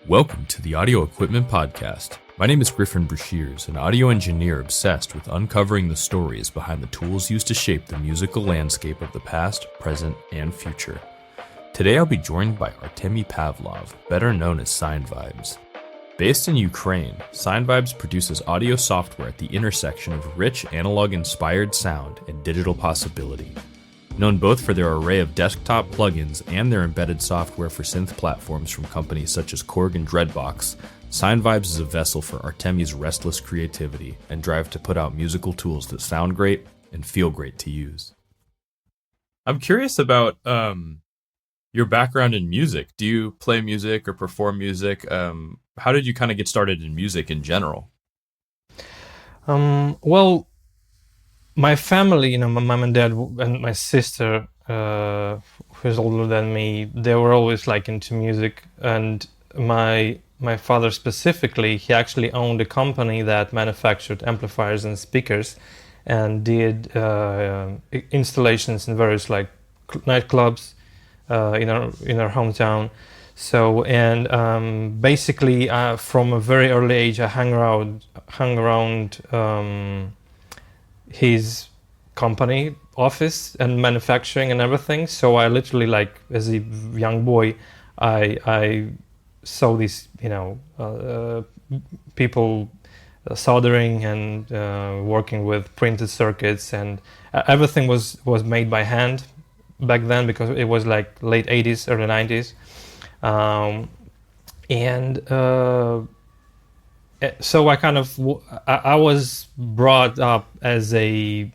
Welcome to the Audio Equipment Podcast. My name is Griffin Brashears, an audio engineer obsessed with uncovering the stories behind the tools used to shape the musical landscape of the past, present, and future. Today I'll be joined by Artemiy Pavlov, better known as Sinevibes. Based in Ukraine, Sinevibes produces audio software at the intersection of rich analog-inspired sound and digital possibility. Known both for their array of desktop plugins and their embedded software for synth platforms from companies such as Korg and Dreadbox, Sinevibes is a vessel for Artemiy's restless creativity and drive to put out musical tools that sound great and feel great to use. I'm curious about your background in music. Do you play music or perform music? How did you kind of get started in music in general? Well, my family, my mom and dad and my sister, who's older than me, they were always like into music. And my father specifically, he actually owned a company that manufactured amplifiers and speakers, and did installations in various like nightclubs in our hometown. So, and basically, from a very early age, I hung around his company office and manufacturing and everything. So I literally, like, as a young boy, I saw these people soldering and working with printed circuits, and everything was made by hand back then, because it was like late 80s, early 90s. So I was brought up as a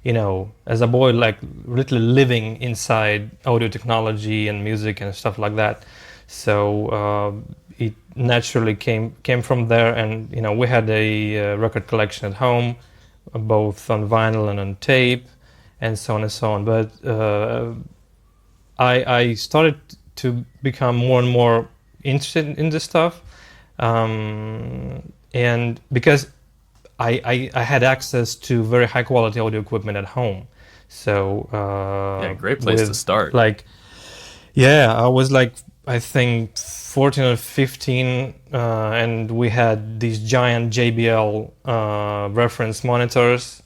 boy, like literally living inside audio technology and music and stuff like that. So it naturally came from there, and we had a record collection at home, both on vinyl and on tape, and so on and so on. But I started to become more and more interested in this stuff. And because I had access to very high quality audio equipment at home, so great place to start. I was like, I think 14 or 15, and we had these giant JBL reference monitors.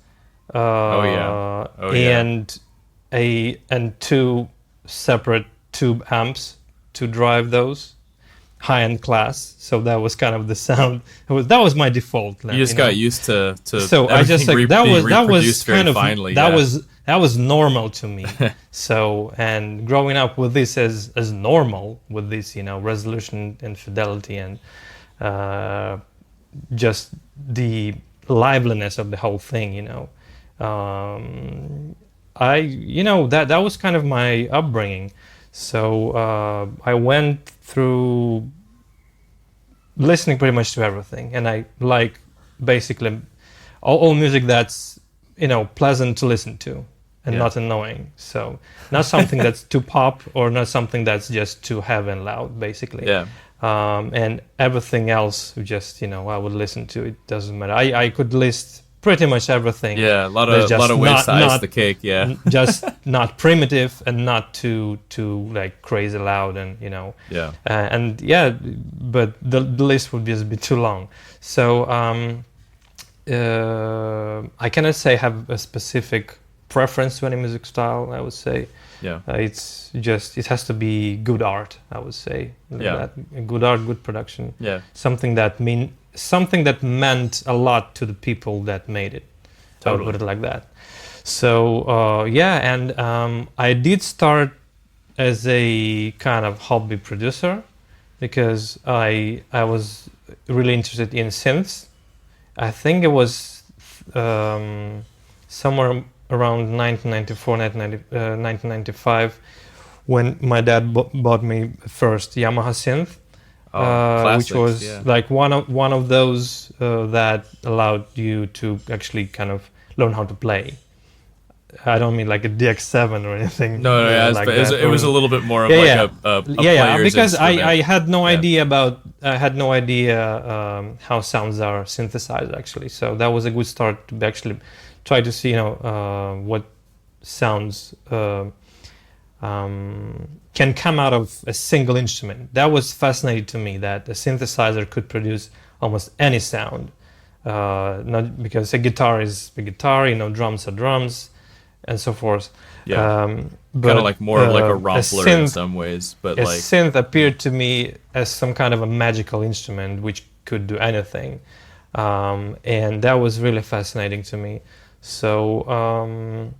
And two separate tube amps to drive those. High-end class, so that was kind of the sound. That was my default. You just got used to. So I just like that was kind of finely, that was normal to me. So, and growing up with this as normal, with this resolution and fidelity and just the liveliness of the whole thing. That was kind of my upbringing. So I went through listening pretty much to everything, and I like basically all music that's pleasant to listen to and not annoying. So not something that's too pop, or not something that's just too heavy and loud, basically. And everything else, just I would listen to. It doesn't matter. I could list pretty much everything. A lot of ways to ice the cake. Just not primitive and not too like crazy loud, and but the list would just be too long. So I cannot say I have a specific preference to any music style. I would say it's just, it has to be good art, I would say. Good art, good production. Something that meant a lot to the people that made it. Totally. I would put it like that. So I did start as a kind of hobby producer, because I was really interested in synths. I think it was somewhere around 1995 when my dad bought me first Yamaha synth. Which was like one of those that allowed you to actually kind of learn how to play. I don't mean like a DX7 or anything. No, it was a little bit more of a player's because instrument. I had no idea how sounds are synthesized, actually. So that was a good start to actually try to see what sounds can come out of a single instrument. That was fascinating to me, that a synthesizer could produce almost any sound. Not because a guitar is a guitar, drums are drums, and so forth. Yeah. But Kind of like more like a rompler in synth, some ways, but a like synth appeared to me as some kind of a magical instrument which could do anything, and that was really fascinating to me. So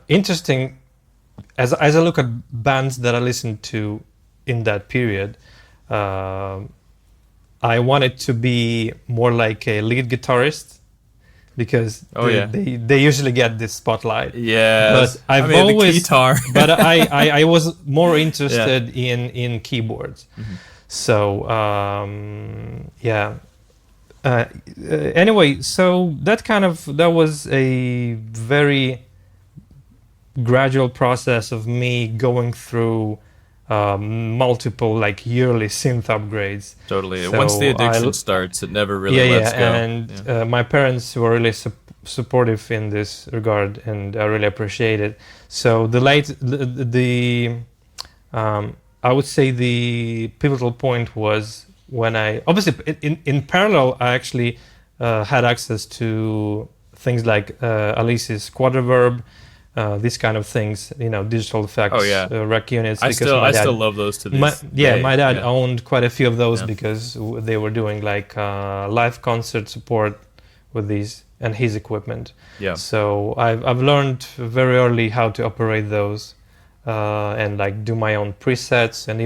interesting. As I look at bands that I listened to in that period, I wanted to be more like a lead guitarist, because they usually get this spotlight. Yeah, but I've always the guitar. but I was more interested in keyboards. Mm-hmm. So anyway, so that was a very gradual process of me going through multiple like yearly synth upgrades. Totally. So once the addiction starts, it never really lets go. And my parents were really supportive in this regard, and I really appreciate it. So I would say the pivotal point was when I obviously in parallel I actually had access to things like Alice's Quadriverb. These kind of things, digital effects, rec units. I still love those to this day. My dad owned quite a few of those because they were doing like live concert support with these and his equipment. Yeah. So I've learned very early how to operate those and like do my own presets, and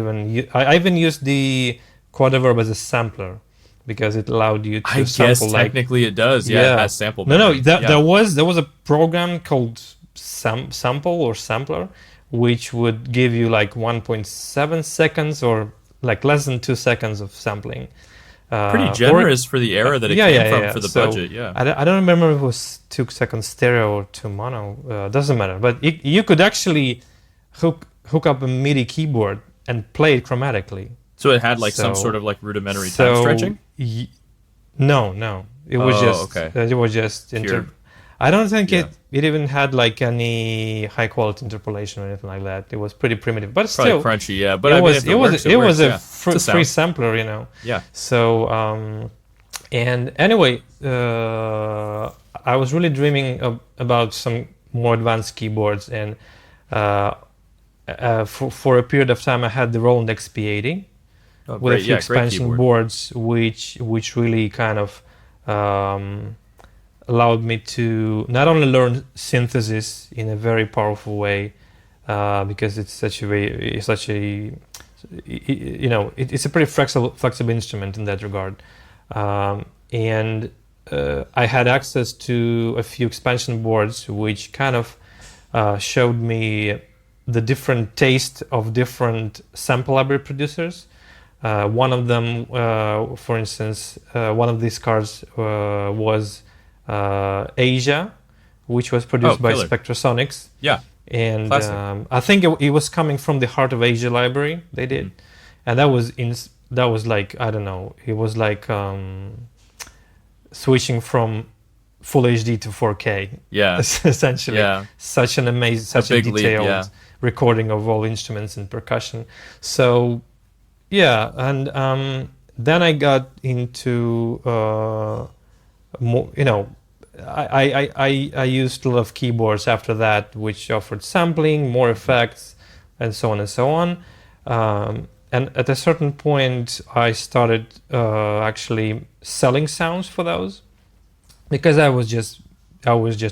I even used the Quadriverb as a sampler, because it allowed you to sample. I guess technically it does. Yeah, it has sample. There was a program called Sample or Sampler, which would give you like 1.7 seconds or like less than 2 seconds of sampling. Pretty generous for the era that it came from for the budget. I don't remember if it was 2 seconds stereo or 2 mono. Doesn't matter. But you could actually hook up a MIDI keyboard and play it chromatically. So it had like some sort of like rudimentary time stretching? No. It was just I don't think it even had like any high quality interpolation or anything like that. It was pretty primitive, but probably still crunchy. Yeah, but it was a free sampler, Yeah. So and anyway, I was really dreaming about some more advanced keyboards, and for a period of time I had the Roland XP80 with a few expansion boards, which really kind of allowed me to not only learn synthesis in a very powerful way, because it's a pretty flexible instrument in that regard, and I had access to a few expansion boards which kind of showed me the different taste of different sample library producers. One of them, for instance, one of these cards was Asia, which was produced by Spectrasonics. Yeah. And I think it was coming from the Heart of Asia library they did. And that was like, I don't know, it was like switching from full HD to 4K. Yeah. Essentially. Yeah. Such an amazing, such a detailed recording of all instruments and percussion. So and then I got into more, I used a lot of keyboards after that, which offered sampling, more effects, and so on and so on. And at a certain point, I started actually selling sounds for those, because I was just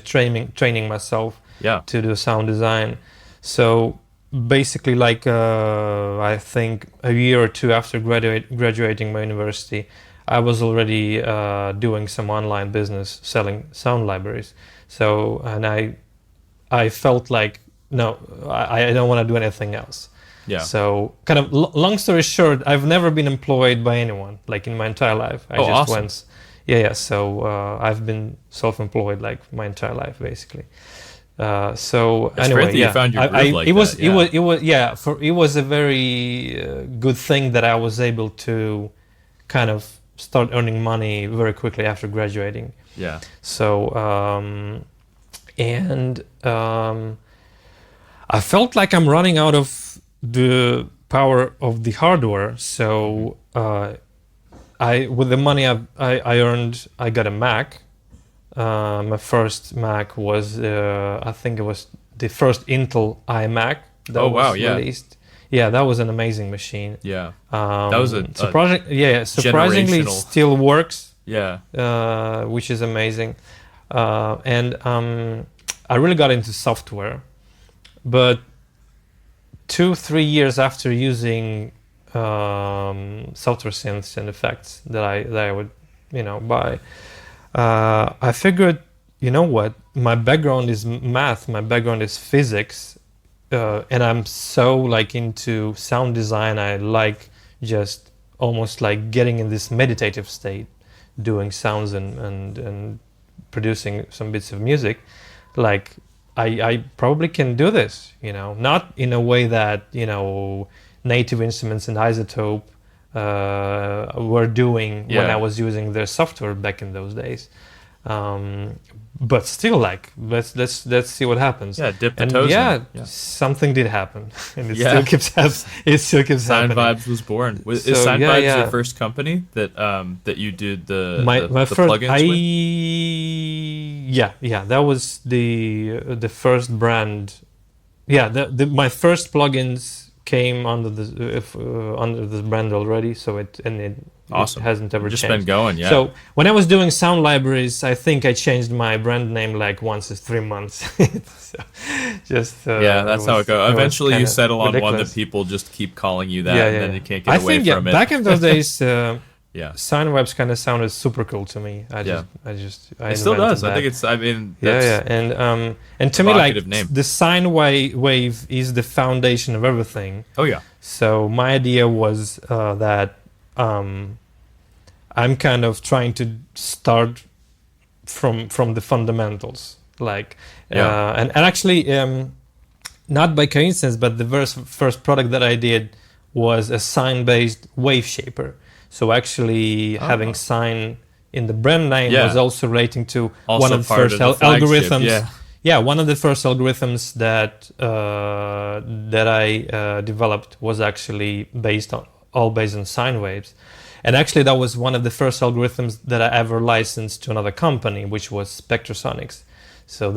training myself to do sound design. So basically, like I think a year or two after graduating my university, I was already doing some online business selling sound libraries. So, and I felt like, no, I don't want to do anything else. Yeah. So kind of long story short, I've never been employed by anyone like in my entire life. I just awesome. went. Yeah. So I've been self-employed like my entire life basically. So it's anyway, great that you found your groove it was a very good thing that I was able to kind of start earning money very quickly after graduating. Yeah. I felt like I'm running out of the power of the hardware. So with the money I earned, I got a Mac. My first Mac was, I think it was the first Intel iMac that was released. Yeah, that was an amazing machine. Yeah, that was surprisingly still works. Yeah, which is amazing. And I really got into software, but 2-3 years after using software synths and effects that I would buy, I figured, you know what, my background is math, my background is physics, and I'm so like into sound design. I like just almost like getting in this meditative state, doing sounds and producing some bits of music. Like I probably can do this, not in a way that Native Instruments and Isotope were doing when I was using their software back in those days. But still, like let's see what happens. Yeah, dip the toes in. Yeah, something did happen, and it still keeps happening. Sinevibes was born. Is Sinevibes your first company that you did the first plugins with? That was the first brand. Yeah, my first plugins came under this brand already, so it awesome. It hasn't ever just changed. Been going, yeah. So when I was doing sound libraries, I think I changed my brand name like once in 3 months. So that's how it goes. Eventually, you settle on one that people just keep calling you that, and then you can't get away from it. Back in those days, Sinevibes kind of sounded super cool to me. It still does. That. I think it's. I mean, and to me, like name. the sine wave is the foundation of everything. Oh yeah. So my idea was that I'm kind of trying to start from the fundamentals, like and actually not by coincidence, but the first product that I did was a sine-based wave shaper. So actually having sine in the brand name was also relating to one of the first algorithms. One of the first algorithms that I developed was actually based on sine waves. And actually that was one of the first algorithms that I ever licensed to another company, which was Spectrasonics. So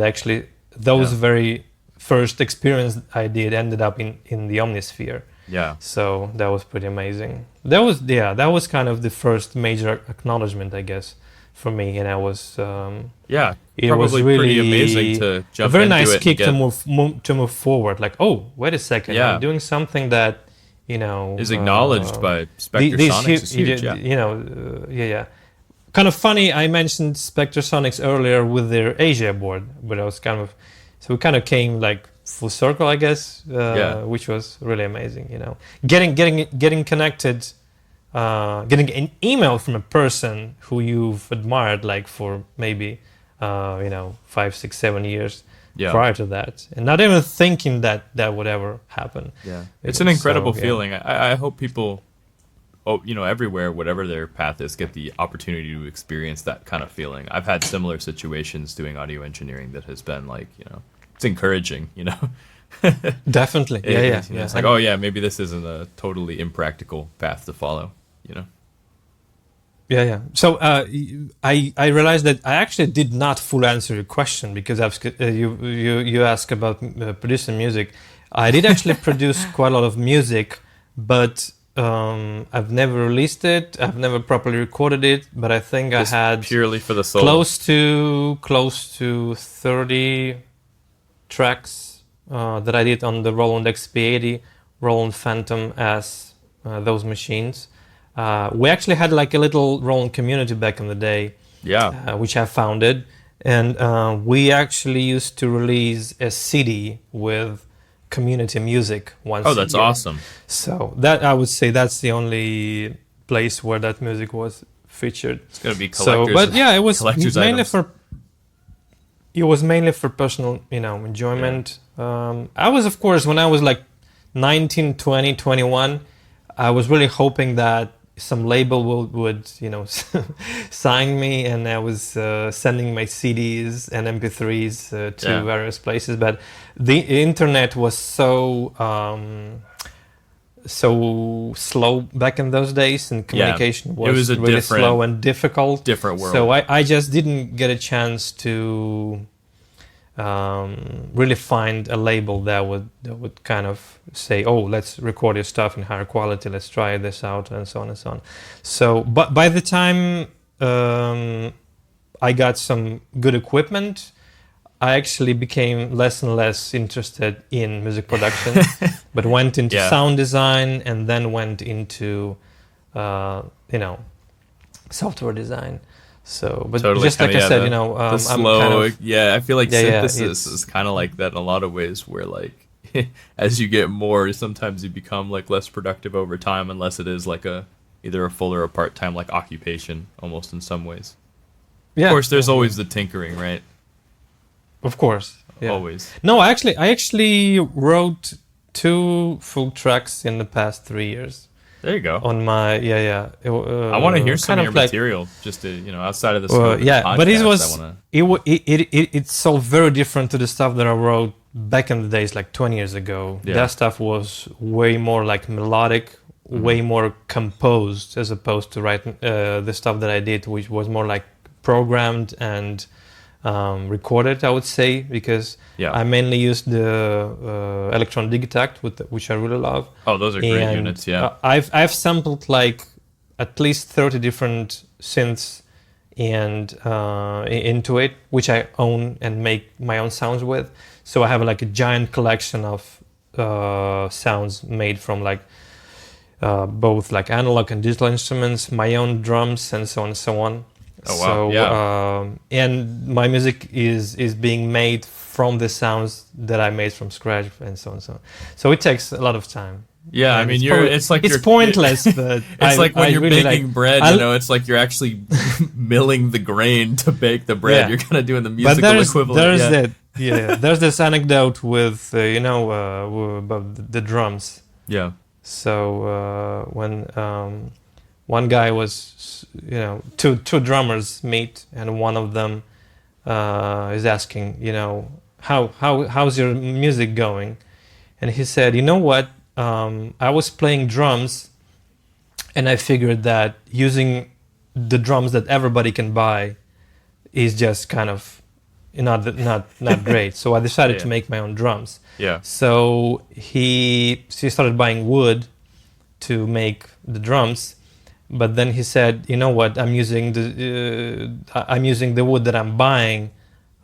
those very first experience I did ended up in the Omnisphere. Yeah. So that was pretty amazing. That was kind of the first major acknowledgement, I guess, for me. And I was it was really pretty amazing to jump a very into nice it kick to move forward. Like, oh, wait a second, I'm doing something that is acknowledged by Spectrasonics. Is huge, Kind of funny. I mentioned Spectrasonics earlier with their Asia board, but I was so we kind of came like full circle, I guess, which was really amazing. Getting connected, getting an email from a person who you've admired like for maybe 5, 6, 7 years prior to that, and not even thinking that would ever happen. Yeah, it's an incredible feeling. I hope people, everywhere, whatever their path is, get the opportunity to experience that kind of feeling. I've had similar situations doing audio engineering that has been like, it's encouraging, Definitely. It's like, maybe this isn't a totally impractical path to follow, So I realized that I actually did not fully answer your question, because you asked about producing music. I did actually produce quite a lot of music, but I've never released it. I've never properly recorded it, but I think just I had purely for the soul. close to 30 tracks that I did on the Roland XP80, Roland Phantom S, those machines. We actually had like a little Roland community back in the day, which I founded, and we actually used to release a CD with community music once. Oh, that's a year. Awesome! So that, I would say, that's the only place where that music was featured. It's gonna be collectors. It was mainly items. It was mainly for personal, enjoyment. I was, of course, when I was like 19, 20, 21, I was really hoping that some label would sign me, and I was sending my CDs and MP3s to various places. But the internet was so slow back in those days, and communication was really slow and difficult. Different world. So I just didn't get a chance to really find a label that would kind of say, oh, let's record your stuff in higher quality, let's try this out, and so on and so on. So, but by the time I got some good equipment, I actually became less and less interested in music production, but went into sound design, and then went into software design. So, but totally, just like I said, the slow, I feel like synthesis is kind of like that in a lot of ways, where like as you get more, sometimes you become like less productive over time, unless it is like either a full or a part-time like occupation, almost in some ways. Yeah. Of course, there's always the tinkering, right? Of course, always. No, I actually wrote 2 full tracks in the past 3 years. There you go. On my I want to hear some of your material, just to outside of the scope of the podcast, but it's so very different to the stuff that I wrote back in the days, like 20 years ago. Yeah. That stuff was way more like melodic, way more composed, as opposed to writing the stuff that I did, which was more like programmed and recorded, I would say, because I mainly used the Electron Digitact, which I really love. Oh, those are great units, yeah. I've sampled like at least 30 different synths and into it, which I own and make my own sounds with. So I have like a giant collection of sounds made from like both like analog and digital instruments, my own drums, and so on and so on. Oh, wow. So, and my music is being made from the sounds that I made from scratch, and so on and so on. So it takes a lot of time. Yeah, I mean, it's pointless, but it's like when you're really baking bread, it's like you're actually milling the grain to bake the bread. Yeah. You're kind of doing the musical equivalent. There's this anecdote with, about the drums. Yeah. So when one guy was, two drummers meet, and one of them is asking, how's your music going? And he said, you know what? I was playing drums, and I figured that using the drums that everybody can buy is just kind of not great. So I decided to make my own drums. Yeah. So he started buying wood to make the drums. But then he said, you know what, I'm using the wood that I'm buying.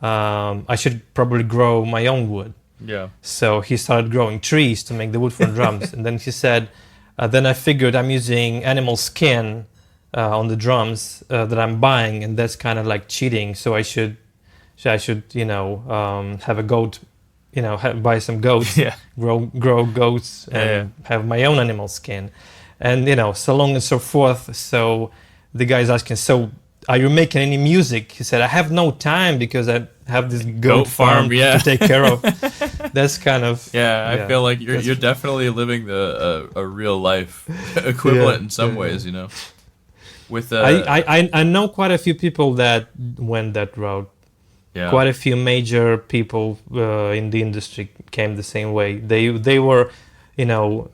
I should probably grow my own wood. Yeah. So he started growing trees to make the wood for drums. And then he said, then I figured I'm using animal skin on the drums that I'm buying, and that's kind of like cheating. So I should have a goat, buy some goats, grow goats, and have my own animal skin. And, so long and so forth. So the guy's asking, so are you making any music? He said, I have no time because I have this goat farm to take care of. That's kind of... I feel like you're definitely living a real life equivalent in some ways, With I know quite a few people that went that route. Yeah. Quite a few major people in the industry came the same way. They were...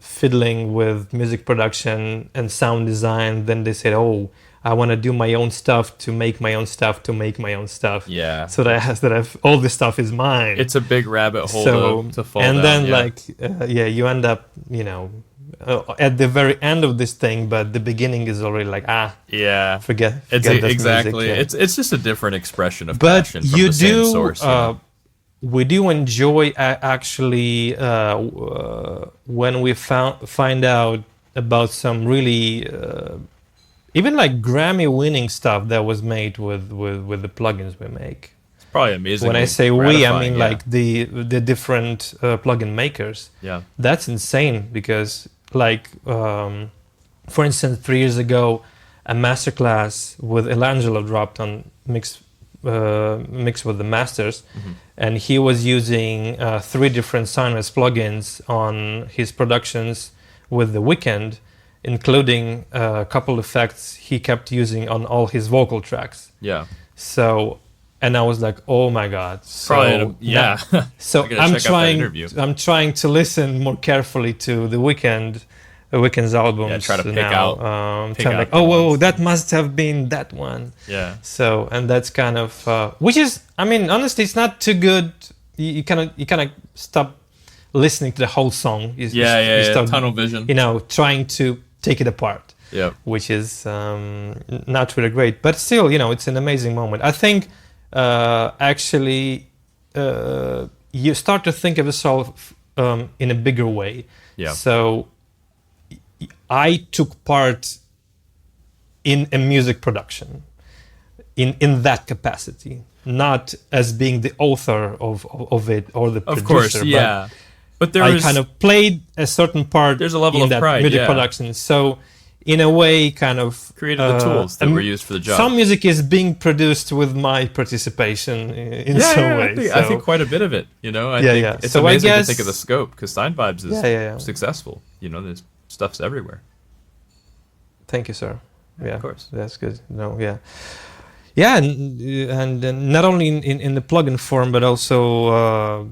fiddling with music production and sound design. Then they said, oh, I want to do my own stuff to make my own stuff to make my own stuff. Yeah. So that all this stuff is mine. It's a big rabbit hole to fall and down. And then you end up, at the very end of this thing, but the beginning is already like, forget this exactly. Music, It's just a different expression of passion from the same source. We do enjoy actually when we find out about some really even like Grammy-winning stuff that was made with the plugins we make. It's probably amazing. When I say we, I mean like the different plugin makers. Yeah, that's insane because like for instance, 3 years ago, a masterclass with Elangelo dropped on Mix with the Masters, and he was using 3 different Sinevibes plugins on his productions with The Weeknd, including a couple effects he kept using on all his vocal tracks. Yeah. So, and I was like, oh my God. So Probably, yeah. So I gotta check out that interview. I'm trying to listen more carefully to the Weeknd's albums. Yeah, try to pick now. out. Kind of like, oh, whoa, that must have been that one. Yeah. So, and that's kind of, which is, I mean, honestly, it's not too good. You kind of stop listening to the whole song. You start, tunnel vision. Trying to take it apart. Yeah. Which is not really great, but still, it's an amazing moment. I think actually you start to think of yourself in a bigger way. Yeah. So I took part in a music production in that capacity, not as being the author of it or the producer. Of course, yeah. But I kind of played a certain part. There's a level in of that pride, music production. So in a way, kind of created the tools that were used for the job. Some music is being produced with my participation in some way. I think quite a bit of it. I think it's so amazing to think of the scope, because Sinevibes is successful. There's stuff's everywhere. Thank you, sir. Yeah, of course. That's good. And not only in the plugin form, but also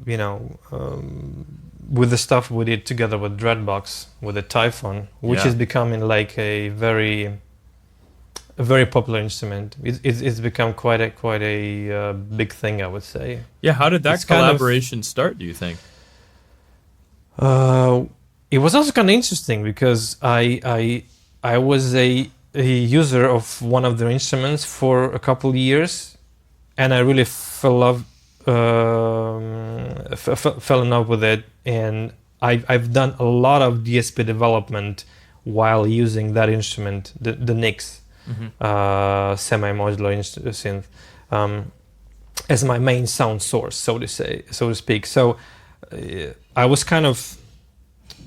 with the stuff we did together with Dreadbox, with the Typhon, which is becoming like a very popular instrument. It's become quite a big thing, I would say. Yeah, how did that collaboration start, do you think? It was also kind of interesting because I was a user of one of their instruments for a couple of years, and I really fell in love with it. And I've done a lot of DSP development while using that instrument, the Nix semi-modular synth, as my main sound source, so to speak. So I was kind of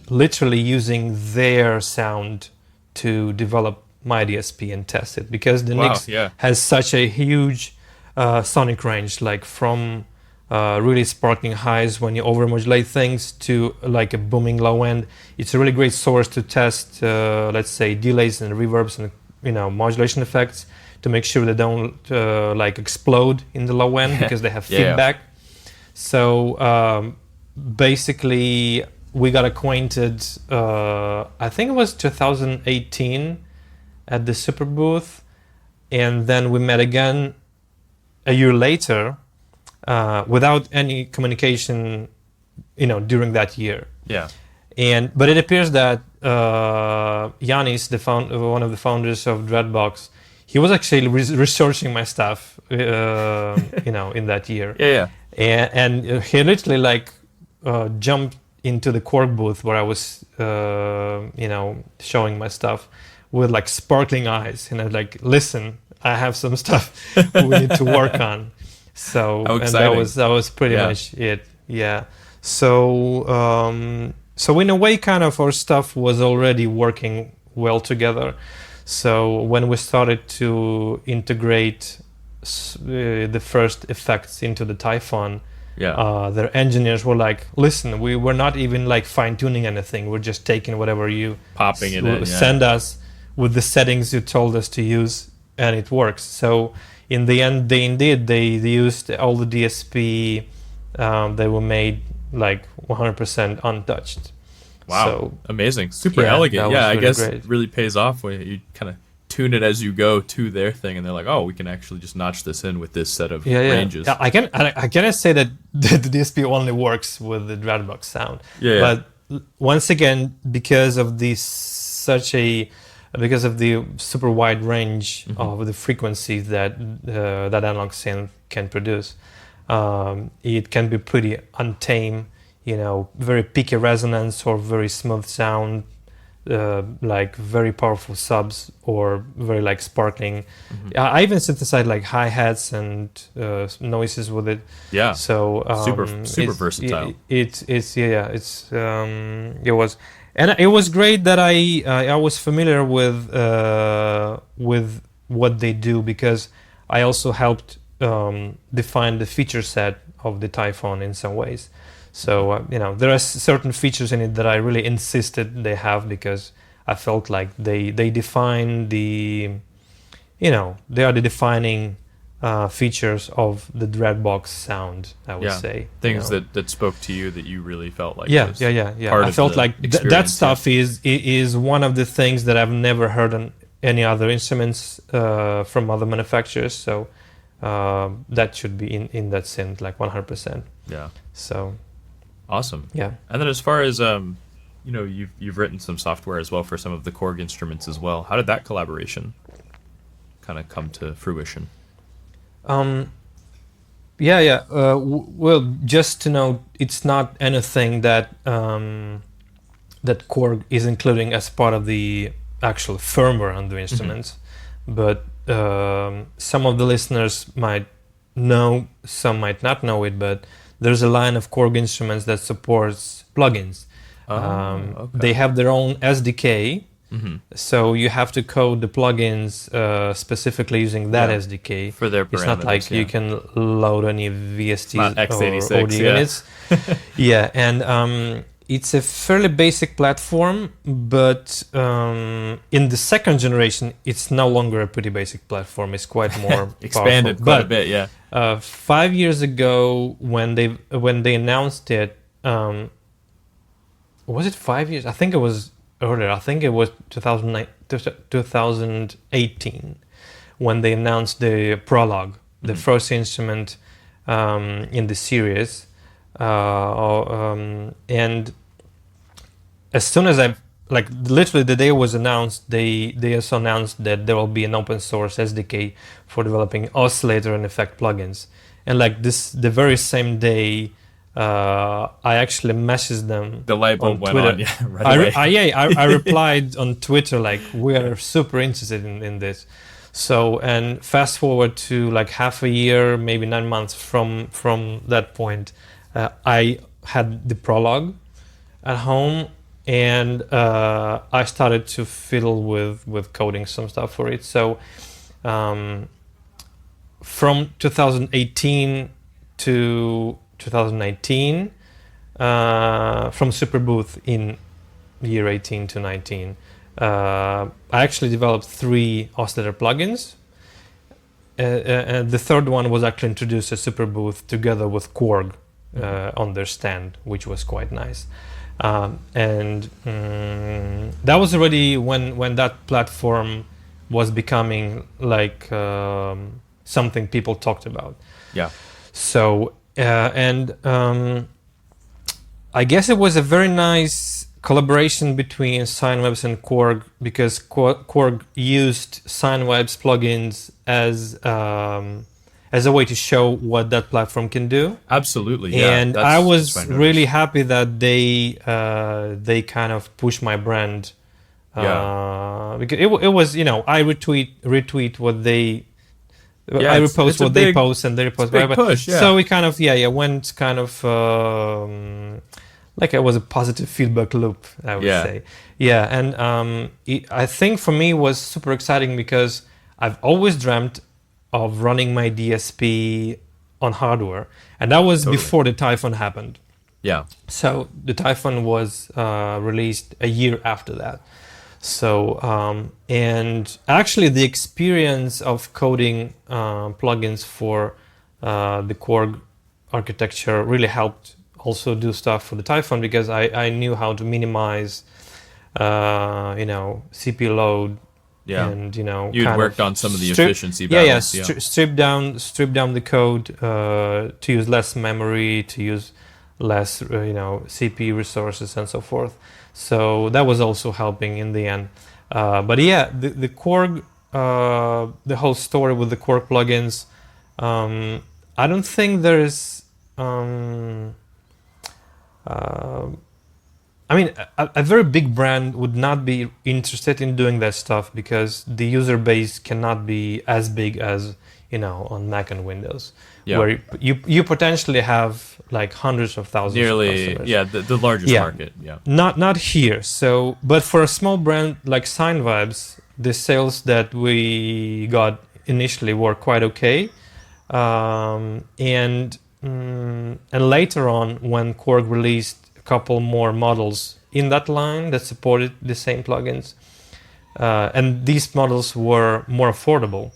literally using their sound to develop my DSP and test it, because the Nix has such a huge sonic range, like from really sparkling highs when you overmodulate things to like a booming low end. It's a really great source to test, let's say, delays and reverbs and modulation effects, to make sure they don't like explode in the low end because they have feedback. So basically, we got acquainted. I think it was 2018 at the Super Booth, and then we met again a year later. Without any communication, during that year. Yeah. But it appears that Yanis, one of the founders of Dreadbox, he was actually researching my stuff, in that year. Yeah. And he literally jumped into the Korg booth where I was, showing my stuff with sparkling eyes, and I was like, "Listen, I have some stuff we need to work on." So and that was pretty much it. Yeah. So in a way, kind of our stuff was already working well together. So when we started to integrate the first effects into the Typhon, their engineers were like, "Listen, we were not even fine tuning anything. We're just taking whatever you send us with the settings you told us to use, and it works." So in the end, they used all the DSP. They were made 100% untouched. Wow, so, amazing, super elegant. Yeah, I guess it really pays off when you kind of tune it as you go to their thing, and they're like, "Oh, we can actually just notch this in with this set of ranges." Yeah, I cannot say that the DSP only works with the Dreadbox sound. But once again, because of the super wide range of the frequencies that that analog synth can produce, it can be pretty untamed, very peaky resonance or very smooth sound, very powerful subs or very sparkling. I even synthesized hi-hats and noises with it. Yeah. So super versatile. It was. And it was great that I was familiar with what they do, because I also helped define the feature set of the Typhon in some ways. So there are certain features in it that I really insisted they have, because I felt like they define the, they are the defining features of the Dreadbox sound, I would say. Things that spoke to you that you really felt like yeah. Part I felt like that stuff is one of the things that I've never heard on any other instruments from other manufacturers. So that should be in that synth, like 100%. Yeah. So awesome. Yeah. And then as far as you've written some software as well for some of the Korg instruments as well. How did that collaboration kind of come to fruition? Well, just to know, it's not anything that that Korg is including as part of the actual firmware on the instruments, but some of the listeners might know, some might not know it, but there's a line of Korg instruments that supports plugins. Okay. They have their own SDK, so you have to code the plugins specifically using that SDK. For their parameters. It's not like you can load any VSTs not x86, or audio units. And it's a fairly basic platform, but in the second generation, it's no longer a pretty basic platform. It's quite more expanded powerful. quite a bit. Yeah. 5 years ago, when they announced it, was it 5 years? I think it was earlier. I think it was 2018 when they announced the Prologue, the first instrument in the series. And as soon as literally the day it was announced, they also announced that there will be an open source SDK for developing oscillator and effect plugins. And the very same day, I actually messaged them. The light bulb went Twitter. on, right away. I replied on Twitter we are super interested in this. So, and fast forward to half a year, maybe 9 months from that point, I had the Prologue at home, and I started to fiddle with coding some stuff for it. So, from 2018 to 2019, from Superbooth in year 18 to 19, I actually developed 3 oscillator plugins. And the third one was actually introduced as Superbooth together with Korg on their stand, which was quite nice. And that was already when that platform was becoming something people talked about. Yeah. So, I guess it was a very nice collaboration between Sinevibes and Korg, because Korg used Sinevibes plugins as a way to show what that platform can do. Absolutely, yeah. And I was really happy that they kind of pushed my brand. Because it was, I retweet what they. I repost what they post, and they repost. Big push, yeah. So it kind of went kind of it was a positive feedback loop, I would say. Yeah, and I think for me it was super exciting because I've always dreamt of running my DSP on hardware, and that was before the Typhon happened. Yeah. So the Typhon was released a year after that. So, and actually the experience of coding plugins for the Korg architecture really helped also do stuff for the Typhon, because I knew how to minimize, CPU load. Yeah. And, you'd worked on some of the efficiency battles. Strip down the code to use less memory, to use less, CPU resources and so forth. So that was also helping in the end. But yeah, the Korg, the whole story with the Korg plugins, I don't think there is. A very big brand would not be interested in doing that stuff, because the user base cannot be as big as on Mac and Windows, where you potentially have hundreds of thousands of customers. The largest market. Not here. So, but for a small brand like Sinevibes, the sales that we got initially were quite okay, and later on, when Korg released a couple more models in that line that supported the same plugins. And these models were more affordable.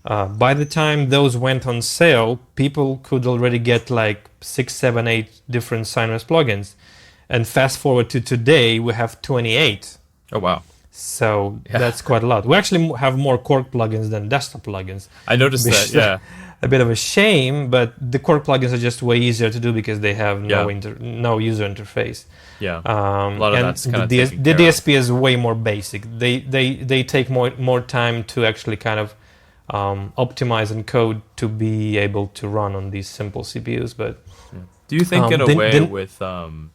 By the time those went on sale, people could already get like 6, 7, 8 different Sinevibes plugins. And fast forward to today, we have 28. Oh, wow. So that's quite a lot. We actually have more Korg plugins than desktop plugins. I noticed that, yeah. A bit of a shame, but the Korg plugins are just way easier to do because they have no user interface. Yeah, a lot of that's kind of the DSP is way more basic. They take more time to actually kind of optimize and code to be able to run on these simple CPUs. But do you think in a way with kind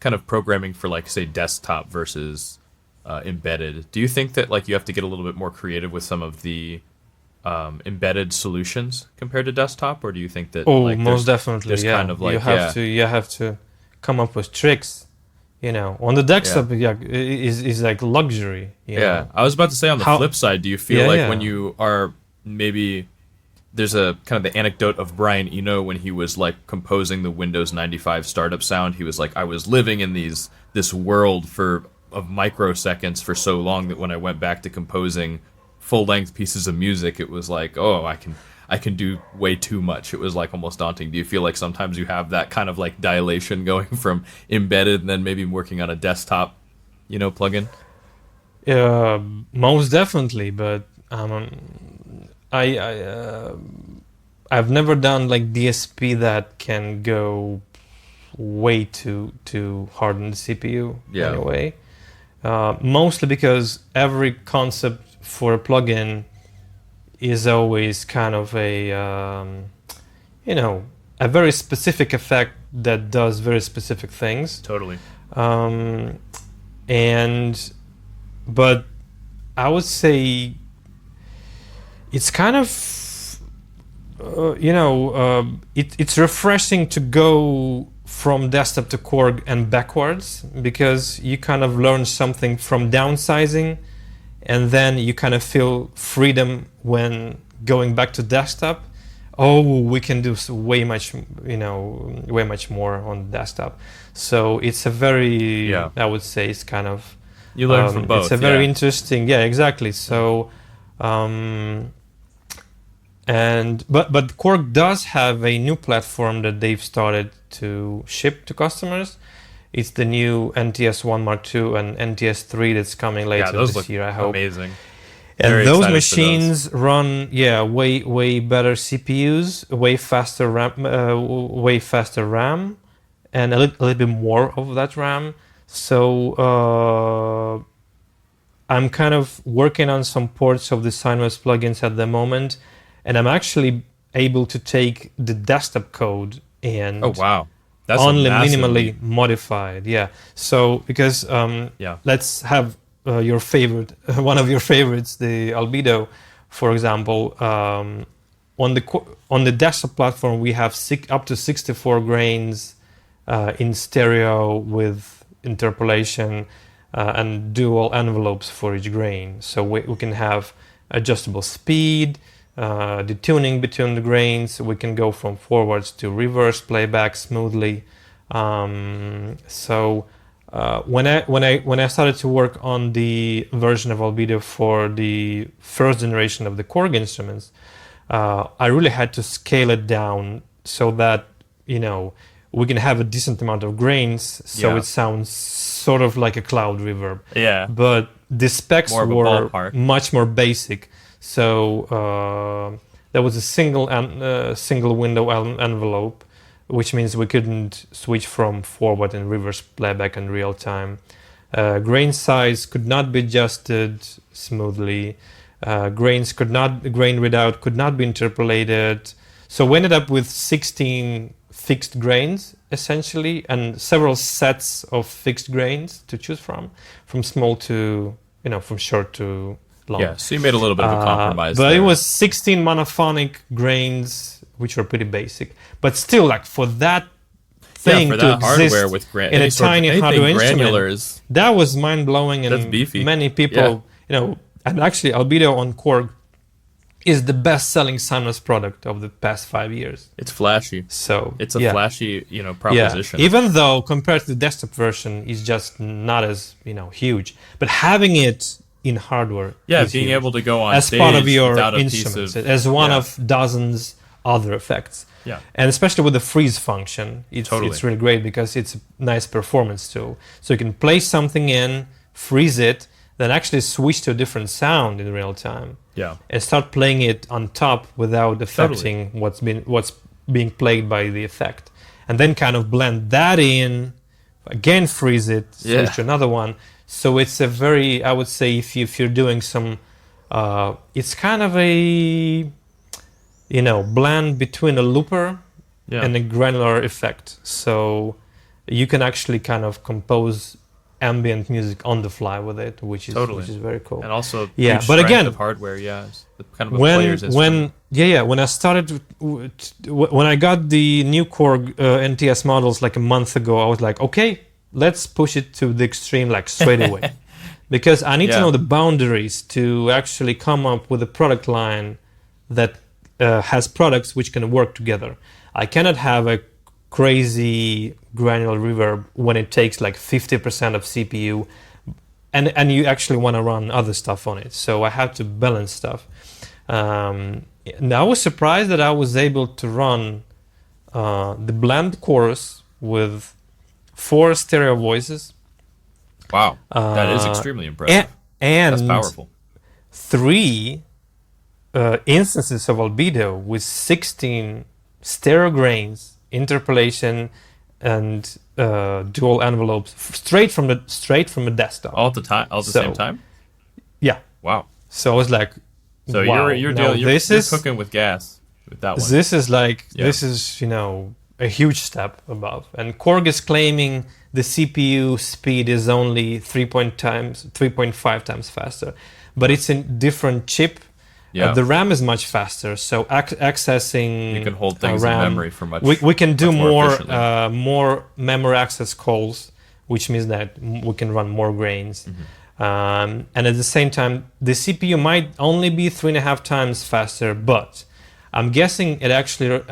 of programming for like say desktop versus embedded, do you think that like you have to get a little bit more creative with some of the embedded solutions compared to desktop, or do you think that most definitely kind of like you have to come up with tricks, on the desktop is like luxury, you know? I was about to say on the flip side, do you feel like when you are maybe there's a kind of the anecdote of Brian Eno when he was like composing the Windows 95 startup sound, he was like, I was living in this world of microseconds for so long that when I went back to composing full-length pieces of music, it was like, oh, I can do way too much. It was like almost daunting. Do you feel like sometimes you have that kind of like dilation going from embedded and then maybe working on a desktop, plugin? Most definitely, but I've never done like DSP that can go way too hard on the CPU anyway. Mostly because every concept for a plugin is always kind of a very specific effect that does very specific things. Totally. But I would say it's kind of it's refreshing to go from desktop to Korg and backwards, because you kind of learn something from downsizing, and then you kind of feel freedom when going back to desktop. We can do way much more on desktop. So it's a very, I would say it's kind of, you learn from both. It's a very interesting, exactly. So, but Korg does have a new platform that they've started to ship to customers. It's the new NTS 1 Mark II and NTS 3 that's coming later this year, I hope. Amazing. And Very those machines run, way better CPUs, way faster RAM, and a little bit more of that RAM. So I'm kind of working on some ports of the Sinevibes plugins at the moment, and I'm actually able to take the desktop code and that's only minimally modified. So because let's have your favorite, one of your favorites, the Albedo, for example. On the desktop platform, we have up to 64 grains in stereo with interpolation and dual envelopes for each grain. So we can have adjustable speed, the tuning between the grains. We can go from forwards to reverse playback smoothly. So when I started to work on the version of Albedo for the first generation of the Korg instruments, I really had to scale it down so that we can have a decent amount of grains, so it sounds sort of like a cloud reverb. But the specs were much more basic. So there was a single window envelope, which means we couldn't switch from forward and reverse playback in real time. Grain size could not be adjusted smoothly. Grain readout could not be interpolated. So we ended up with 16 fixed grains, essentially, and several sets of fixed grains to choose from small to, from short to long. Yeah, so you made a little bit of a compromise but there. It was 16 monophonic grains, which were pretty basic. But still, like, for that thing for to that exist hardware with in a tiny hardware granular instrument, that was mind-blowing. And that's beefy. Many people, and actually Albedo on Korg is the best-selling Sonos product of the past 5 years. It's flashy. So It's a flashy, proposition. Yeah. Even though compared to the desktop version, it's just not as huge. But having it in hardware, being huge. able to go on as stage part of your without a instruments, piece of, as one of dozens other effects. Yeah. And especially with the freeze function, it's really great because it's a nice performance tool. So you can place something in, freeze it, then actually switch to a different sound in real time. Yeah. And start playing it on top without affecting what's being played by the effect. And then kind of blend that in, again freeze it, switch to another one. So it's a very, I would say, if you're doing some, it's kind of a blend between a looper and a granular effect. So you can actually kind of compose ambient music on the fly with it, which is very cool. And also, but again, of hardware, it's kind of a player's instrument. When I started, when I got the new Korg NTS models like a month ago, I was like, okay, let's push it to the extreme, like straight away, because I need to know the boundaries to actually come up with a product line that has products which can work together. I cannot have a crazy granular reverb when it takes like 50% of CPU and you actually want to run other stuff on it. So I have to balance stuff. And I was surprised that I was able to run the blend chorus with 4 stereo voices. Wow, that is extremely impressive. And that's powerful. 3 instances of albedo with 16 stereo grains, interpolation, and dual envelopes straight from the desktop. All at the same time? Yeah. Wow. So I was like, so wow. you're cooking with gas with that one. This is a huge step above. And Korg is claiming the CPU speed is only 3.5 times faster, but it's a different chip. Yeah. The RAM is much faster, so accessing you can hold things RAM, in memory for much. We can do more more memory access calls, which means that we can run more grains. And at the same time, the CPU might only be 3.5 times faster, but I'm guessing it actually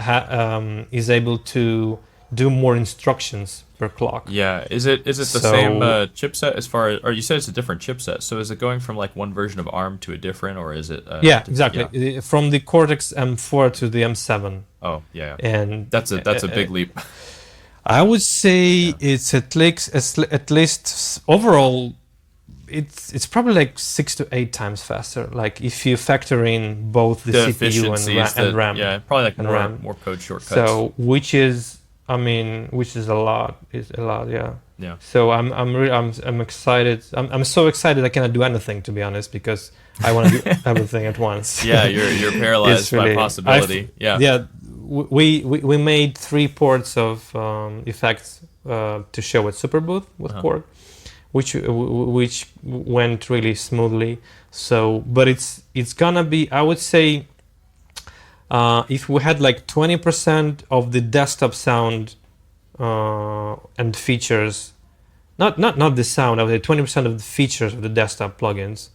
is able to do more instructions per clock. Yeah, is it the same chipset as far as, or you said it's a different chipset, so is it going from like one version of ARM to a different, or is it exactly. Yeah. From the Cortex M4 to the M7. Oh yeah. And that's a big leap. I would say it's at least overall it's probably like 6 to 8 times faster, like if you factor in both the CPU and RAM. Yeah, probably like more code shortcuts. So which is a lot. Yeah. Yeah. So I'm excited. I'm so excited I cannot do anything, to be honest, because I want to do everything at once. Yeah, you're paralyzed by possibility. Yeah. We made 3 ports of effects to show at Superbooth with Korg, which went really smoothly. So, but it's gonna be, I would say, if we had like 20% of the desktop sound and features, not the sound, of the 20% of the features of the desktop plugins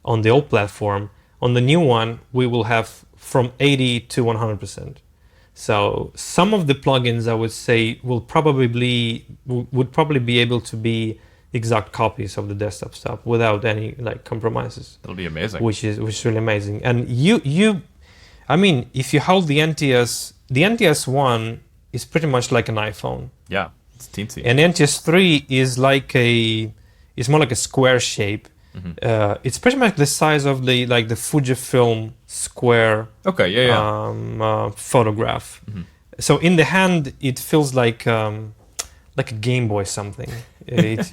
on the old platform, on the new one we will have from 80 to 100%. So some of the plugins, I would say, would probably be able to be exact copies of the desktop stuff without any like compromises. That'll be amazing. Which is really amazing. And if you hold the NTS 1 is pretty much like an iPhone. Yeah, it's teensy. And NTS 3 is it's more like a square shape. It's pretty much the size of the Fujifilm square. Okay, yeah. Photograph. So in the hand, it feels like a Game Boy something. It's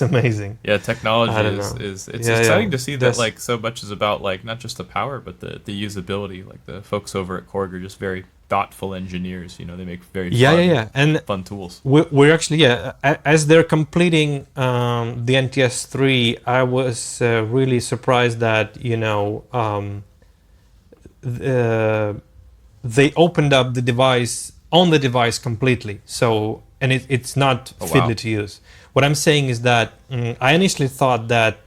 amazing. Yeah, technology is exciting to see that like so much is about like not just the power but the usability. Like the folks over at Korg are just very thoughtful engineers. They make very fun tools. We're actually as they're completing the NTS 3, I was really surprised that they opened up the device completely. So. And it's not fiddly to use. What I'm saying is that I initially thought that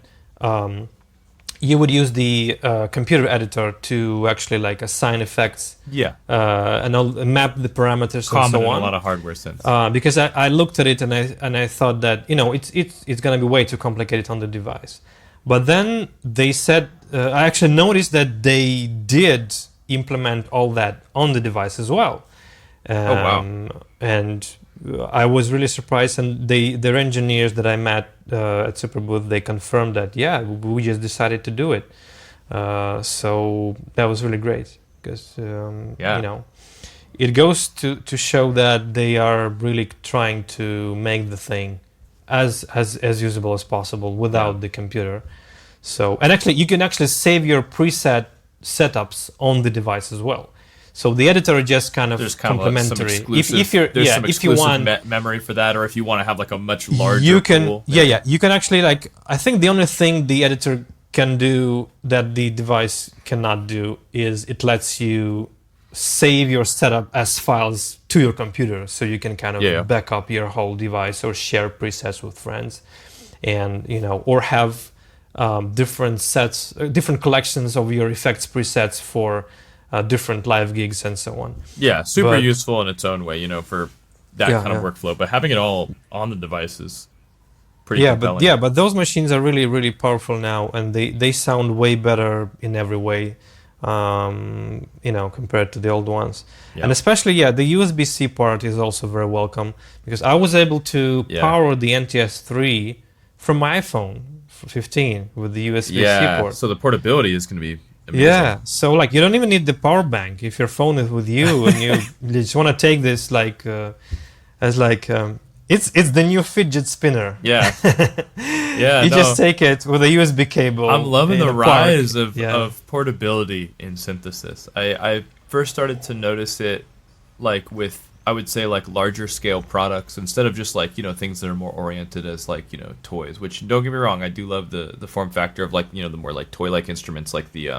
you would use the computer editor to actually like assign effects, and map the parameters Common and so on. in a lot of hardware synths. Because I looked at it and I thought that it's going to be way too complicated on the device. But then they said I actually noticed that they did implement all that on the device as well. And I was really surprised, and their engineers that I met at Superbooth, they confirmed that we just decided to do it. So that was really great because it goes to show that they are really trying to make the thing as usable as possible without the computer. So, and actually you can actually save your preset setups on the device as well. So the editor is just kind of complementary. If you want memory for that, or if you want to have like a much larger tool. You can actually like. I think the only thing the editor can do that the device cannot do is it lets you save your setup as files to your computer, so you can kind of back up your whole device or share presets with friends, and or have different collections of your effects presets for different live gigs and so on. Yeah, super useful in its own way, for that kind of workflow. But having it all on the device is pretty compelling. But those machines are really, really powerful now, and they sound way better in every way, compared to the old ones. Yeah. And especially, the USB-C part is also very welcome, because I was able to power the NTS3 from my iPhone 15 with the USB-C port. So the portability is going to be amazing. Yeah, so like you don't even need the power bank if your phone is with you and you just want to take this it's the new fidget spinner. Yeah, just take it with a USB cable. I'm loving the rise of portability in synthesis. I first started to notice it like with, I would say, like larger scale products, instead of just like things that are more oriented as like toys. Which, don't get me wrong, I do love the form factor of like the more like toy like instruments, like the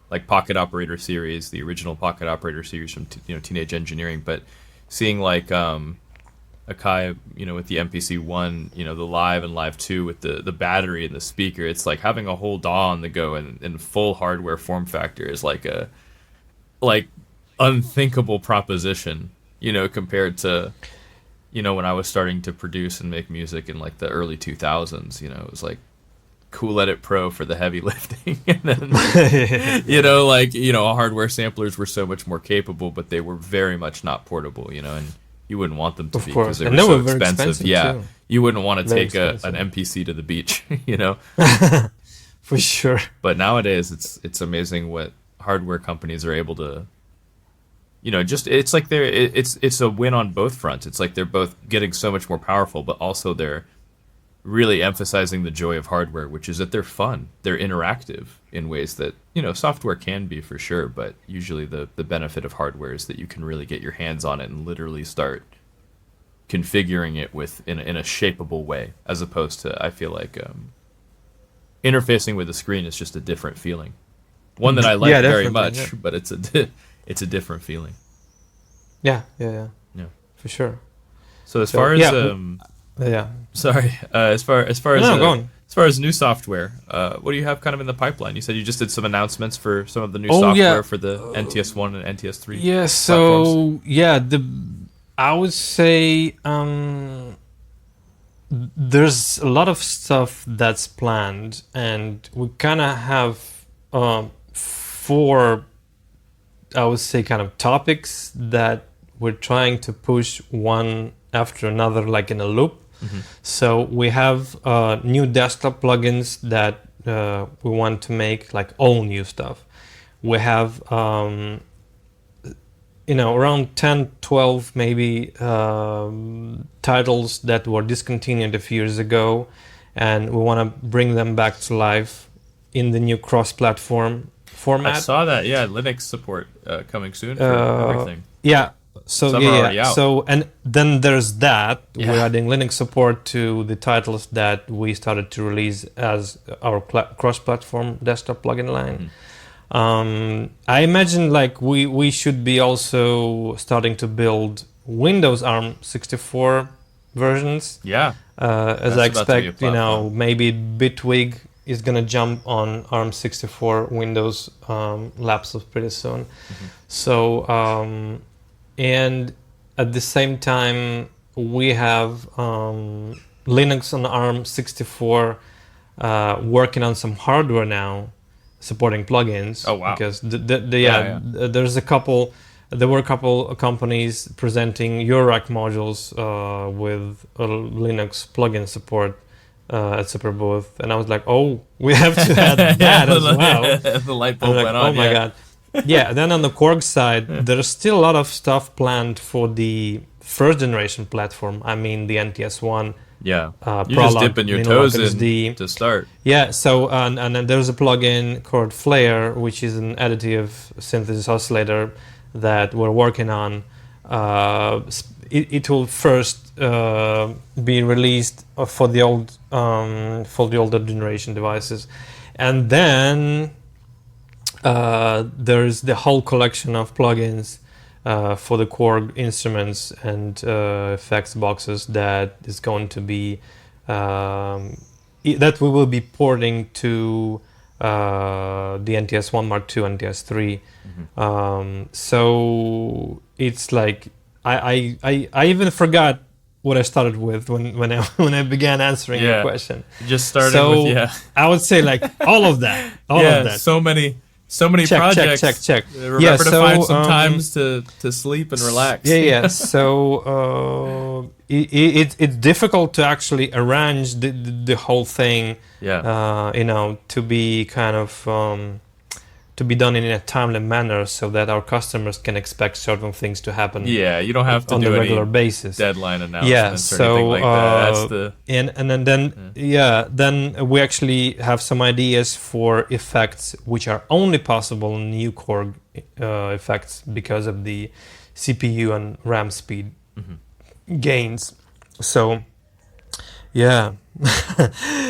like Pocket Operator series, the original Pocket Operator series from Teenage Engineering. But seeing like Akai with the MPC-1, the Live and Live 2 with the battery and the speaker, it's like having a whole DAW on the go and full hardware form factor is like a unthinkable proposition. Compared to, when I was starting to produce and make music in like the early 2000s, it was like Cool Edit Pro for the heavy lifting. And then, hardware samplers were so much more capable, but they were very much not portable, and you wouldn't want them to be because they were so expensive. Yeah. Too. You wouldn't want to take an MPC to the beach, For sure. But nowadays it's amazing what hardware companies are able to, it's like it's a win on both fronts. It's like they're both getting so much more powerful, but also they're really emphasizing the joy of hardware, which is that they're fun, they're interactive in ways that software can be for sure, but usually the benefit of hardware is that you can really get your hands on it and literally start configuring it in a shapeable way, as opposed to, I feel like interfacing with the screen is just a different feeling. One that I like very much, but it's a different feeling. Yeah, for sure. So as far as as far as new software, what do you have kind of in the pipeline? You said you just did some announcements for some of the new software for the NTS1 and NTS3. Yeah, so I would say there's a lot of stuff that's planned, and we kind of have 4, I would say, kind of topics that we're trying to push one after another, like in a loop. Mm-hmm. So we have new desktop plugins that we want to make, like all new stuff. We have around 10, 12 maybe titles that were discontinued a few years ago, and we want to bring them back to life in the new cross-platform format. I saw that, Linux support coming soon for everything. Yeah. So So, and then there's that. Yeah. We're adding Linux support to the titles that we started to release as our cross-platform desktop plugin line. I imagine like we should be also starting to build Windows ARM 64 versions. Yeah. As I expect, maybe Bitwig is gonna jump on ARM64 Windows laptops pretty soon. So and at the same time we have Linux on ARM64 working on some hardware now supporting plugins. Oh wow! Because there's a couple. There were a couple of companies presenting Eurorack modules with Linux plugin support at Superbooth, and I was like, "Oh, we have to add that as well." The light bulb Like, went on. oh my god! Yeah. Then on the Korg side, there's still a lot of stuff planned for the first generation platform. I mean, the NTS1. Yeah, you're Prolog, just dipping your toes in to start. Yeah, so and then there's a plugin called Flare, which is an additive synthesis oscillator that we're working on. It will first be released for the older generation devices, and then there's the whole collection of plugins for the Korg instruments and effects boxes that is going to be that we will be porting to the NTS1 Mark II and NTS3. So it's like I even forgot what I started with when I began answering your question. Just started with I would say like all of that. All of that. So many projects. Check. Remember to find some times to sleep and relax. Yeah. So it's difficult to actually arrange the whole thing. To be kind of to be done in a timely manner so that our customers can expect certain things to happen. Yeah, you don't have to on do a regular any basis. deadline announcements or anything like that. That's then we actually have some ideas for effects which are only possible in new Korg effects because of the CPU and RAM speed gains. So yeah.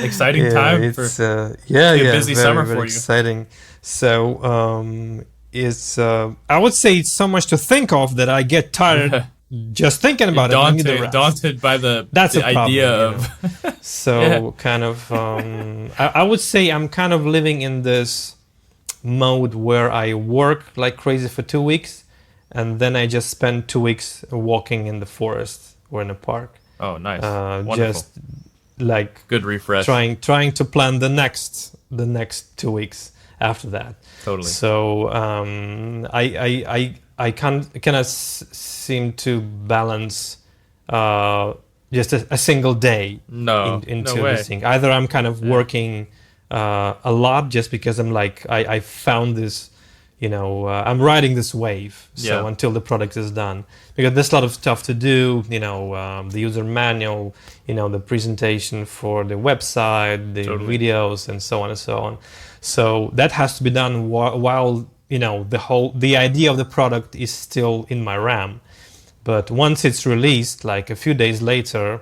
Exciting time for a busy summer for you. Exciting. So it's I would say it's so much to think of that I get tired just thinking about it. Daunted by the idea of so kind of I would say I'm kind of living in this mode where I work like crazy for 2 weeks and then I just spend 2 weeks walking in the forest or in a park. Oh, nice. Wonderful. Just like good refresh. Trying to plan the next 2 weeks after that. Totally. So I cannot seem to balance just a single day into this thing. Either I'm kind of working a lot just because I'm like I found this. I'm riding this wave. So until the product is done, because there's a lot of stuff to do. The user manual, the presentation for the website, the videos, and so on and so on. So that has to be done while the idea of the product is still in my RAM. But once it's released, like a few days later,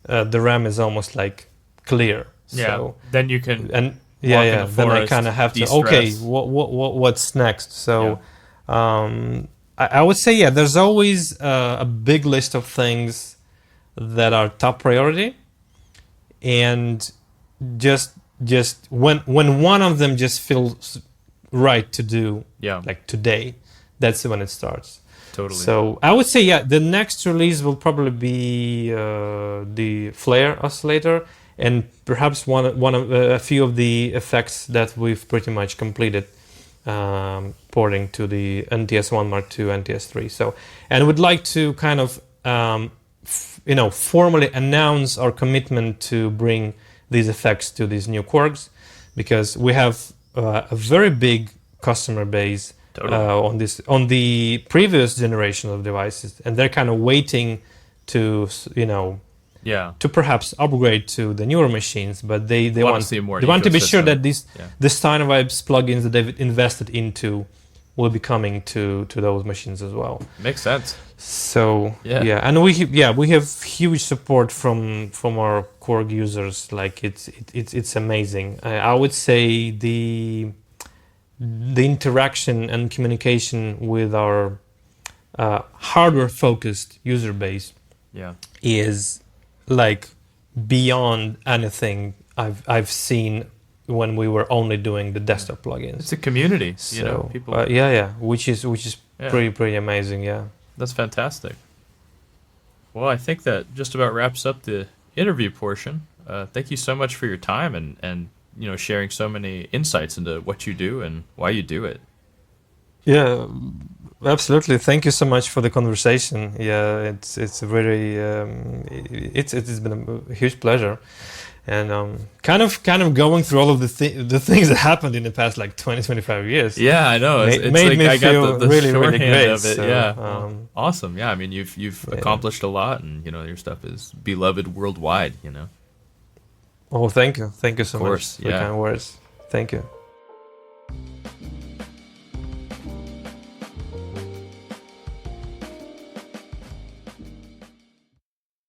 the RAM is almost like clear. Yeah. So, then you can. Then I kind of have to. Okay, what's next? So, I would say there's always a big list of things that are top priority, and just when one of them just feels right to do, like today, that's when it starts. Totally. So I would say the next release will probably be the Flare oscillator. And perhaps a few of the effects that we've pretty much completed porting to the NTS1 Mark II, NTS3. So, and we'd like to kind of formally announce our commitment to bring these effects to these new Korgs, because we have a very big customer base on the previous generation of devices, and they're kind of waiting to to perhaps upgrade to the newer machines, but they want to see more. They want to be sure that the Sinevibes plugins that they've invested into will be coming to those machines as well. Makes sense. So and we have huge support from our Korg users. Like it's amazing. I would say the interaction and communication with our hardware focused user base is like beyond anything I've seen when we were only doing the desktop plugins. It's a community, So you know, people. which is pretty amazing. Yeah, that's fantastic. Well, I think that just about wraps up the interview portion. Thank you so much for your time and sharing so many insights into what you do and why you do it. Yeah, absolutely. Thank you so much for the conversation. Yeah, it's really it's been a huge pleasure, and kind of going through all of the things that happened in the past like 25 years. Yeah, I know. It's made like me I feel got the really shorthand great. of it. So, yeah, awesome. Yeah, I mean you've accomplished a lot, and your stuff is beloved worldwide. Oh, thank you so much for for the kind words. Thank you.